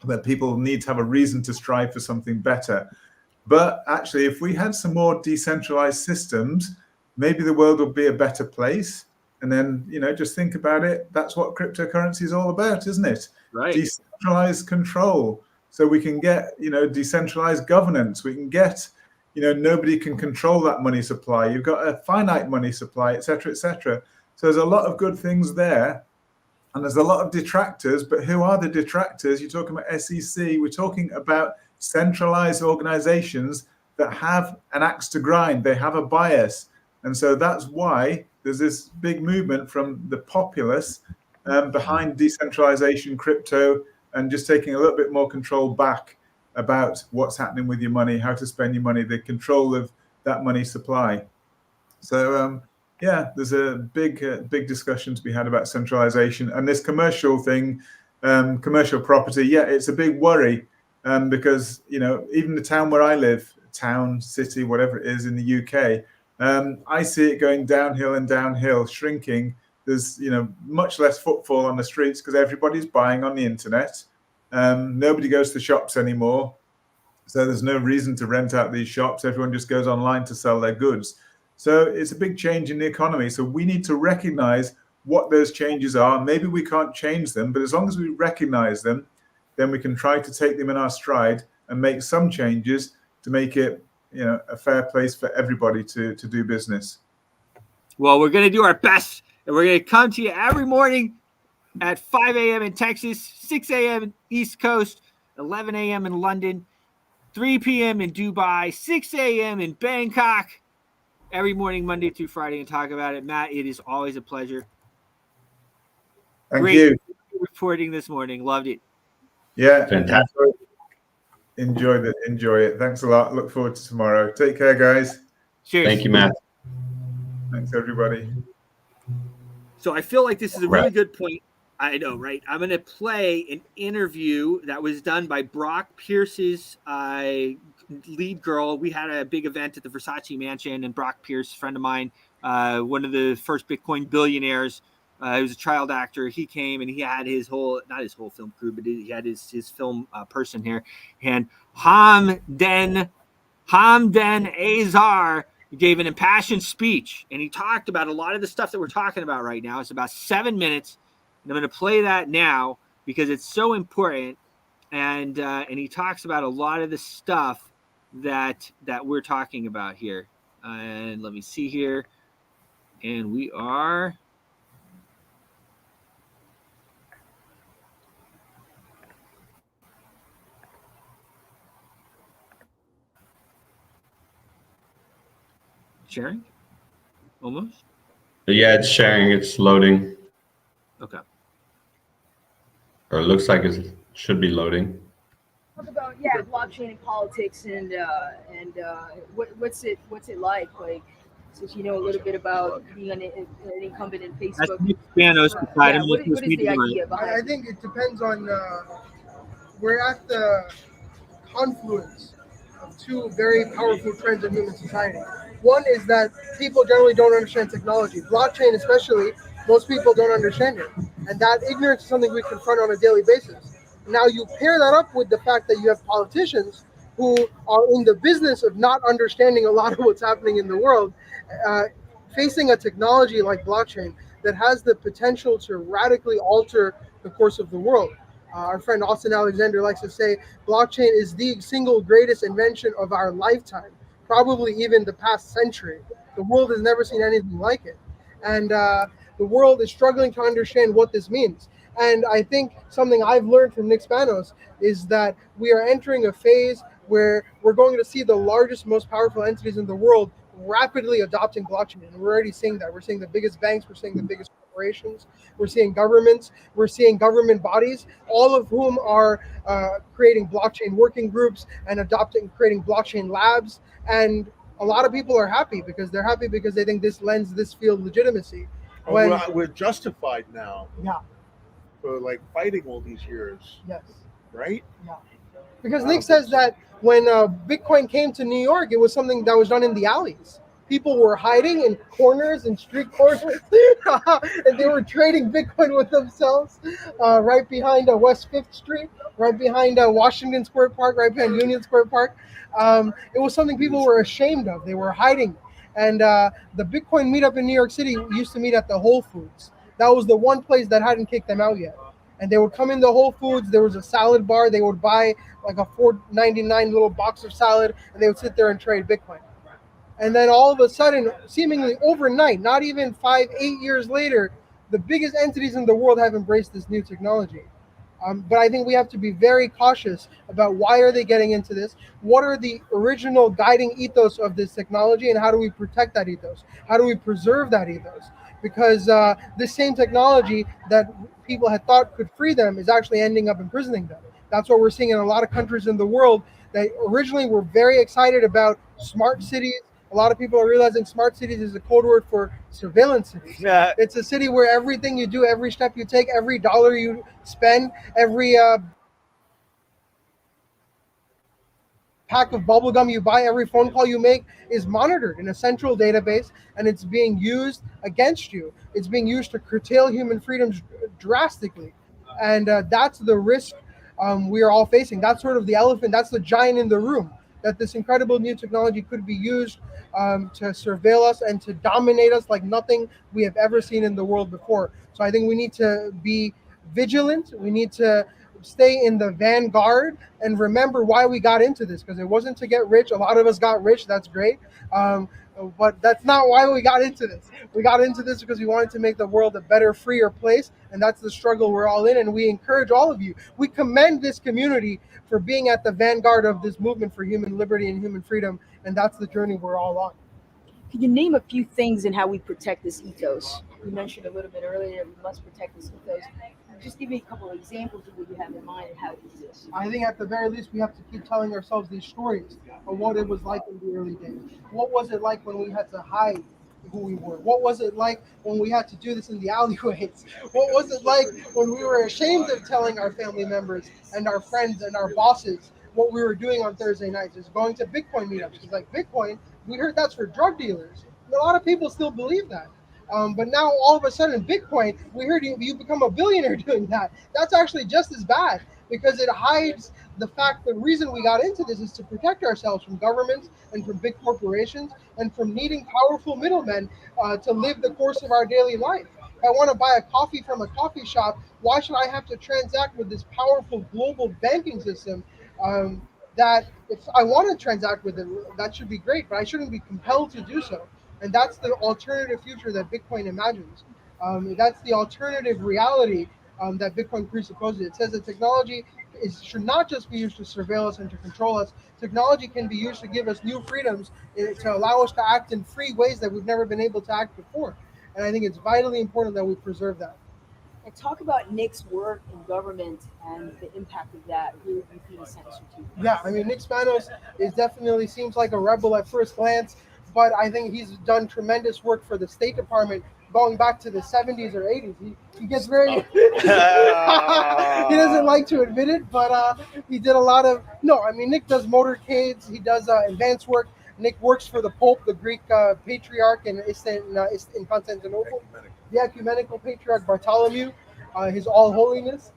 that people need to have a reason to strive for something better. But actually, if we had some more decentralized systems, maybe the world would be a better place. And then, just think about it. That's what cryptocurrency is all about, isn't it? Right. Decentralized control. So we can get, decentralized governance. We can get, nobody can control that money supply. You've got a finite money supply, et cetera, et cetera. So there's a lot of good things there. And there's a lot of detractors. But who are the detractors? You're talking about SEC. We're talking about centralized organizations that have an axe to grind. They have a bias. And so that's why there's this big movement from the populace behind decentralization, crypto, and just taking a little bit more control back about what's happening with your money, how to spend your money, the control of that money supply. So, there's a big discussion to be had about centralization. And this commercial thing, commercial property, it's a big worry because, even the town where I live, town, city, whatever it is in the UK, I see it going downhill and downhill, shrinking. there's much less footfall on the streets because everybody's buying on the internet. Nobody goes to the shops anymore, so there's no reason to rent out these shops. Everyone just goes online to sell their goods. So it's a big change in the economy. So we need to recognize what those changes are. Maybe we can't change them, but as long as we recognize them, then we can try to take them in our stride and make some changes to make it a fair place for everybody to do business. Well, we're going to do our best, and we're going to come to you every morning at 5 a.m. in Texas, 6 a.m. East Coast, 11 a.m. in London, 3 p.m. in Dubai, 6 a.m. in Bangkok, every morning, Monday through Friday, and talk about it. Matt, it is always a pleasure. Thank you. Reporting this morning. Loved it. Yeah. Fantastic. Enjoy it. Thanks a lot. Look forward to tomorrow. Take care, guys. Cheers. Thank you, Matt. Thanks, everybody. So I feel like this is a really good point. I know, right? I'm going to play an interview that was done by Brock Pierce's lead girl. We had a big event at the Versace Mansion, and Brock Pierce, a friend of mine, one of the first Bitcoin billionaires, he was a child actor. He came and he had not his whole film crew, but he had his film person here. And Hamden Azar gave an impassioned speech, and he talked about a lot of the stuff that we're talking about right now. It's about 7 minutes, and I'm going to play that now because it's so important. And he talks about a lot of the stuff that we're talking about here. And let me see here, and we are. Sharing? Almost? Yeah, it's sharing. It's loading. Okay. Or it looks like it should be loading. Talk about blockchain and politics and what's it like? Like, since you know a little bit about being an incumbent in Facebook. That's Nick Spanos beside him. What is the idea behind I think it depends on. We're at the confluence of two very powerful trends in human society. One is that people generally don't understand technology. Blockchain especially, most people don't understand it. And that ignorance is something we confront on a daily basis. Now you pair that up with the fact that you have politicians who are in the business of not understanding a lot of what's happening in the world, facing a technology like blockchain that has the potential to radically alter the course of the world. Our friend Austin Alexander likes to say blockchain is the single greatest invention of our lifetime, probably even the past century. The world has never seen anything like it. And the world is struggling to understand what this means. And I think something I've learned from Nick Spanos is that we are entering a phase where we're going to see the largest, most powerful entities in the world rapidly adopting blockchain. And we're already seeing that. We're seeing the biggest banks, we're seeing the biggest corporations, we're seeing governments, we're seeing government bodies, all of whom are creating blockchain working groups and creating blockchain labs. And a lot of people are happy because they think this lends this field legitimacy. We're justified now. Yeah. For like fighting all these years. Yes. Right? Yeah. Because Nick says that when Bitcoin came to New York, it was something that was done in the alleys. People were hiding in corners and street corners, and they were trading Bitcoin with themselves right behind West 5th Street, right behind Washington Square Park, right behind Union Square Park. It was something people were ashamed of. They were hiding. And the Bitcoin meetup in New York City used to meet at the Whole Foods. That was the one place that hadn't kicked them out yet. And they would come in the Whole Foods. There was a salad bar. They would buy like a $4.99 little box of salad, and they would sit there and trade Bitcoin. And then all of a sudden, seemingly overnight, not even 5-8 years later, the biggest entities in the world have embraced this new technology. But I think we have to be very cautious about why are they getting into this? What are the original guiding ethos of this technology, and how do we protect that ethos? How do we preserve that ethos? Because this same technology that people had thought could free them is actually ending up imprisoning them. That's what we're seeing in a lot of countries in the world that originally were very excited about smart cities. A lot of people are realizing smart cities is a code word for surveillance cities. Yeah. It's a city where everything you do, every step you take, every dollar you spend, every pack of bubble gum you buy, every phone call you make is monitored in a central database, and it's being used against you. It's being used to curtail human freedoms drastically. And that's the risk we are all facing. That's sort of the elephant, that's the giant in the room, that this incredible new technology could be used to surveil us and to dominate us like nothing we have ever seen in the world before. So I think we need to be vigilant. We need to stay in the vanguard and remember why we got into this, because it wasn't to get rich. A lot of us got rich. That's great. But that's not why we got into this. We got into this because we wanted to make the world a better, freer place. And that's the struggle we're all in. And we encourage all of you. We commend this community for being at the vanguard of this movement for human liberty and human freedom. And that's the journey we're all on. Can you name a few things in how we protect this ethos? You mentioned a little bit earlier that we must protect this ethos. Just give me a couple of examples of what you have in mind and how it exists. I think at the very least, we have to keep telling ourselves these stories of what it was like in the early days. What was it like when we had to hide who we were? What was it like when we had to do this in the alleyways? What was it like when we were ashamed of telling our family members and our friends and our bosses what we were doing on Thursday nights? Is going to Bitcoin meetups. Because like Bitcoin, we heard that's for drug dealers. And a lot of people still believe that. But now all of a sudden, Bitcoin, we heard you become a billionaire doing that. That's actually just as bad, because it hides the fact the reason we got into this is to protect ourselves from governments and from big corporations and from needing powerful middlemen to live the course of our daily life. If I want to buy a coffee from a coffee shop, why should I have to transact with this powerful global banking system? That if I want to transact with it, that should be great, but I shouldn't be compelled to do so. And that's the alternative future that Bitcoin imagines. That's the alternative reality that Bitcoin presupposes. It says that technology should not just be used to surveil us and to control us. Technology can be used to give us new freedoms, to allow us to act in free ways that we've never been able to act before. And I think it's vitally important that we preserve that. And talk about Nick's work in government and the impact of that. Who would you be essential to? Yeah, I mean, Nick Spanos is definitely seems like a rebel at first glance, but I think he's done tremendous work for the State Department going back to the 70s or 80s. He gets very he doesn't like to admit it, but he did a lot of Nick does motorcades, he does advanced work. Nick works for the Pope, the Greek patriarch in Constantinople, the ecumenical patriarch Bartholomew, his All Holiness.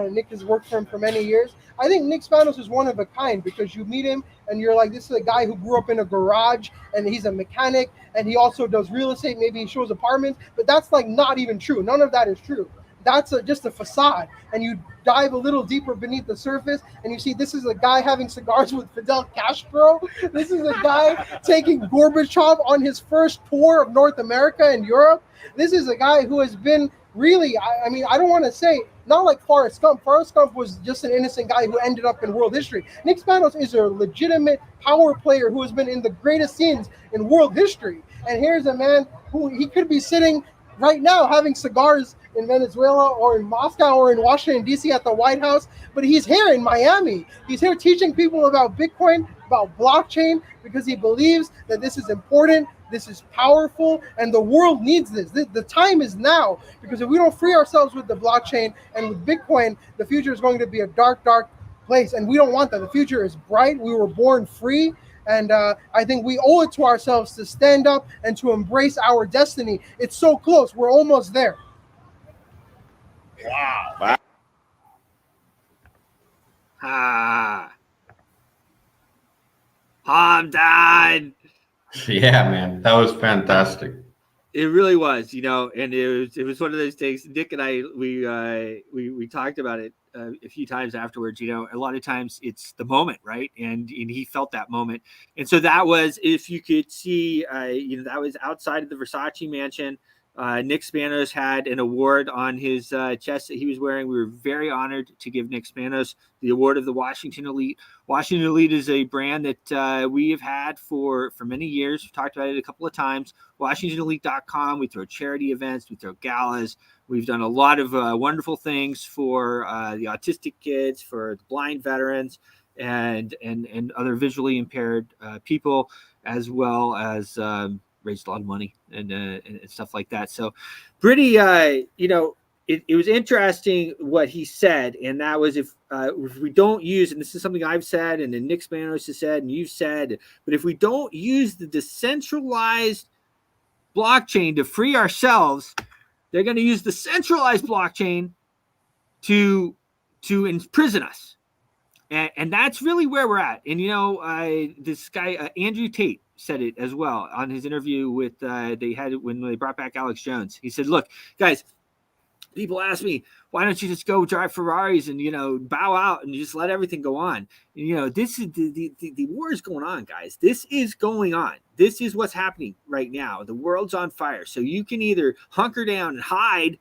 Nick has worked for him for many years. I think Nick Spanos is one of a kind, because you meet him and you're like, this is a guy who grew up in a garage and he's a mechanic and he also does real estate. Maybe he shows apartments, but that's like not even true. None of that is true. That's just a facade. And you dive a little deeper beneath the surface and you see this is a guy having cigars with Fidel Castro. This is a guy taking Gorbachev on his first tour of North America and Europe. This is a guy who has been really, I don't want to say, not like Forrest Gump. Forrest Gump was just an innocent guy who ended up in world history. Nick Spanos is a legitimate power player who has been in the greatest scenes in world history. And here's a man who he could be sitting right now having cigars in Venezuela or in Moscow or in Washington, D.C. at the White House. But he's here in Miami. He's here teaching people about Bitcoin, about blockchain, because he believes that this is important. This is powerful, and the world needs this. The time is now, because if we don't free ourselves with the blockchain and with Bitcoin, the future is going to be a dark, dark place, and we don't want that. The future is bright. We were born free, and I think we owe it to ourselves to stand up and to embrace our destiny. It's so close. We're almost there. Wow. I'm done. Yeah, man, that was fantastic. It really was, and it was one of those things. Nick and I, we talked about it a few times afterwards. A lot of times it's the moment, right? And he felt that moment, and so that was, if you could see, that was outside of the Versace mansion. Nick Spanos had an award on his chest that he was wearing. We were very honored to give Nick Spanos the award of the Washington Elite. Washington Elite is a brand that we have had for many years. We've talked about it a couple of times. WashingtonElite.com. We throw charity events. We throw galas. We've done a lot of wonderful things for the autistic kids, for the blind veterans, and other visually impaired people, as well as raised a lot of money and stuff like that. So pretty, it was interesting what he said, and that was if we don't use, and this is something I've said, and then Nick Spanos has said, and you've said, but if we don't use the decentralized blockchain to free ourselves, they're going to use the centralized blockchain to imprison us. And that's really where we're at. And, this guy, Andrew Tate, said it as well on his interview with they had when they brought back Alex Jones. He said, look, guys, people ask me, why don't you just go drive Ferraris and, bow out and just let everything go on? And, this is the war is going on, guys. This is going on. This is what's happening right now. The world's on fire. So you can either hunker down and hide,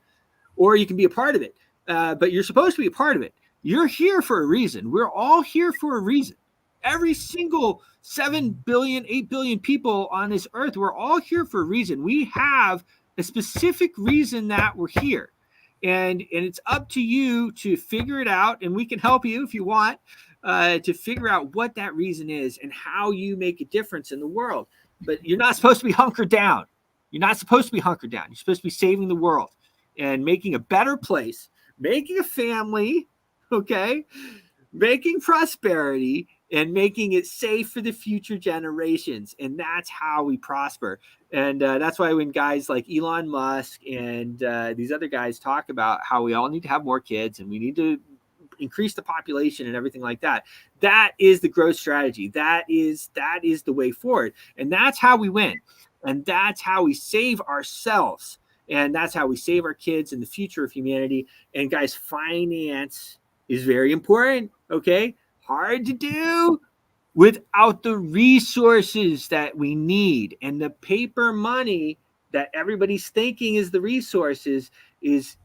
or you can be a part of it. But you're supposed to be a part of it. You're here for a reason. We're all here for a reason. Every single 7 billion, 8 billion people on this earth, we're all here for a reason. We have a specific reason that we're here. And it's up to you to figure it out. And we can help you if you want to figure out what that reason is and how you make a difference in the world. But you're not supposed to be hunkered down. You're not supposed to be hunkered down. You're supposed to be saving the world and making a better place, making a family, okay, making prosperity, and making it safe for the future generations. And that's how we prosper. And that's why when guys like Elon Musk and these other guys talk about how we all need to have more kids and we need to increase the population and everything like that, that is the growth strategy. That is the way forward. And that's how we win. And that's how we save ourselves. And that's how we save our kids and the future of humanity. And guys, finance is very important, okay? Hard to do without the resources that we need. And the paper money that everybody's thinking is the resources is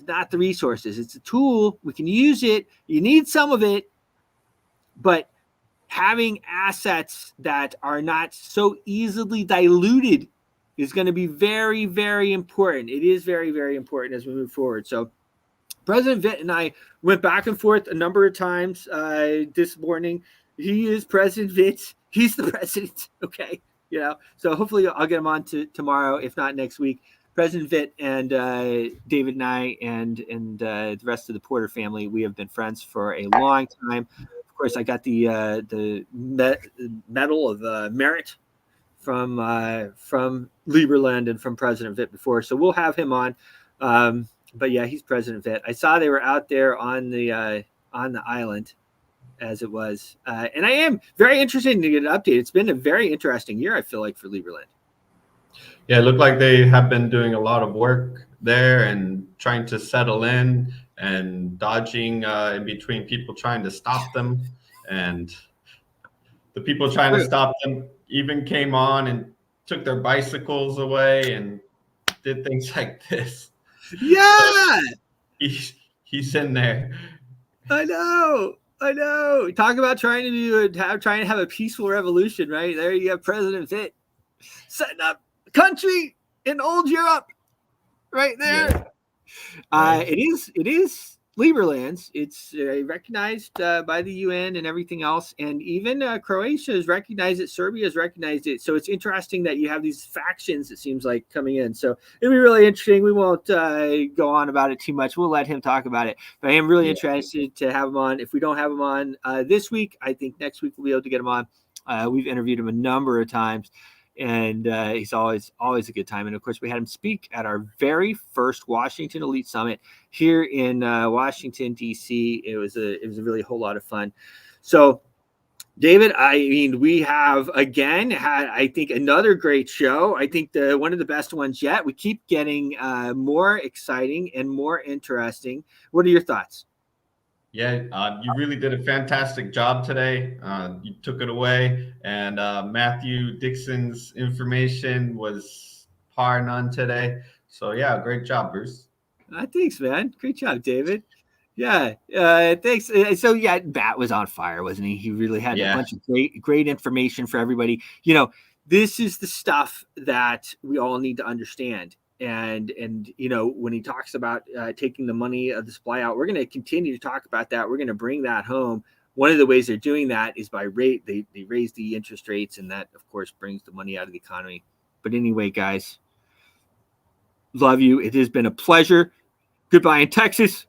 not the resources. It's a tool. We can use it. You need some of it. But having assets that are not so easily diluted is going to be very, very important. It is very, very important as we move forward. So President Vitt and I went back and forth a number of times this morning. He is President Vitt. He's the president. Okay. So hopefully I'll get him on tomorrow, if not next week. President Vitt and David and I and the rest of the Porter family, we have been friends for a long time. Of course, I got the Medal of Merit from Lieberland and from President Vitt before. So we'll have him on. But yeah, he's President Vitt. I saw they were out there on the island as it was. And I am very interested to get an update. It's been a very interesting year, I feel like, for Lieberland. Yeah, it looked like they have been doing a lot of work there and trying to settle in and dodging in between people trying to stop them. And the people trying to stop them even came on and took their bicycles away and did things like this. Yeah. So he's in there. I know. Talk about trying to have a peaceful revolution, right? There you have President Vitt setting up a country in old Europe, right there. Yeah. It is Lieberland's. It's recognized by the UN and everything else, and even Croatia has recognized it. Serbia has recognized it. So it's interesting that you have these factions, it seems like, coming in. So it'll be really interesting. We won't go on about it too much. We'll let him talk about it. But I am really interested to have him on. If we don't have him on this week, I think next week we'll be able to get him on. We've interviewed him a number of times. And he's always a good time. And of course, we had him speak at our very first Washington Elite Summit here in Washington, D.C. It was a really whole lot of fun. So, David, I mean, we have again had, I think, another great show. I think one of the best ones yet. We keep getting more exciting and more interesting. What are your thoughts? Yeah, you really did a fantastic job today. You took it away, and Matthew Dixon's information was par none today. So yeah, great job, Bruce. Thanks, man. Great job, David. Yeah, thanks. So yeah, Bat was on fire, wasn't he? He really had a bunch of great information for everybody. This is the stuff that we all need to understand. And when he talks about taking the money of the supply out, we're going to continue to talk about that. We're going to bring that home. One of the ways they're doing that is by rate. They raise the interest rates, and that, of course, brings the money out of the economy. But anyway, guys, love you. It has been a pleasure. Goodbye in Texas.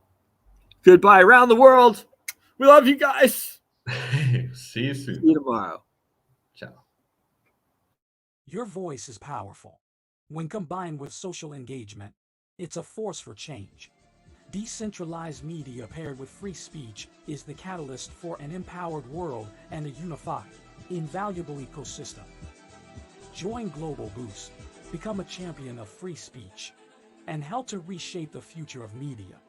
Goodbye around the world. We love you guys. See you soon. See you tomorrow. Ciao. Your voice is powerful. When combined with social engagement, it's a force for change. Decentralized media paired with free speech is the catalyst for an empowered world and a unified, invaluable ecosystem. Join Global Boost, become a champion of free speech, and help to reshape the future of media.